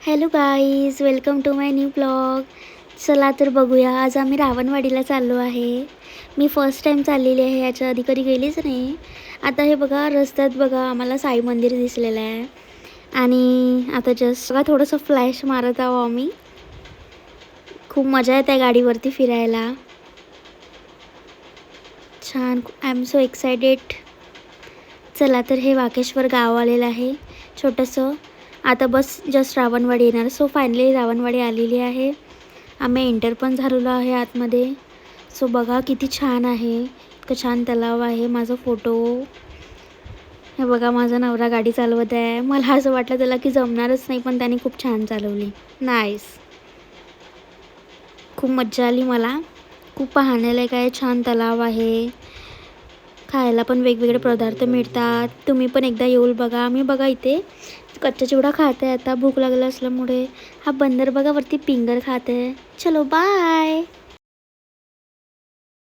Hello guys, welcome to my new blog. चला तर बघूया, आज आम्ही रावणवाडीला चाललो आहे. मी फर्स्ट टाईम चाललेली आहे, याच्या आधी कधी गेलीच नाही. आता हे बघा, रस्त्यात बघा आम्हाला साई मंदिर दिसलेलं आहे. आणि आता जस्ट बघा थोडंसं फ्लॅश मारत आहो आम्ही. खूप मजा येते गाडीवरती फिरायला. छान, आय एम सो एक्सायटेड. चला तर हे वाकेश्वर गाव आलेलं आहे छोटंसं. आता बस जस्ट रावणवाडी येणार. सो फायनली रावणवाडी आलेली आहे. आम्ही एंटर पण झालेलो आहे आतमध्ये. सो बघा किती छान आहे, इतकं छान तलाव आहे. माझा फोटो हे बघा, माझा नवरा गाडी चालवत आहे. मला असं वाटलं त्याला की जमणारच नाही, पण त्याने खूप छान चालवली. नाईस, खूप मज्जा आली मला. खूप पाहण्याला काय छान तलाव आहे. खायला पण वेगवेगळे पदार्थ मिळतात. तुम्ही पण एकदा येऊन बघा. आम्ही बघा इथे कच्चा चिवडा खात आहे आता, भूक लागली असल्यामुळे. हा बंदर बघा वरती पिंगर खात आहे. चलो बाय.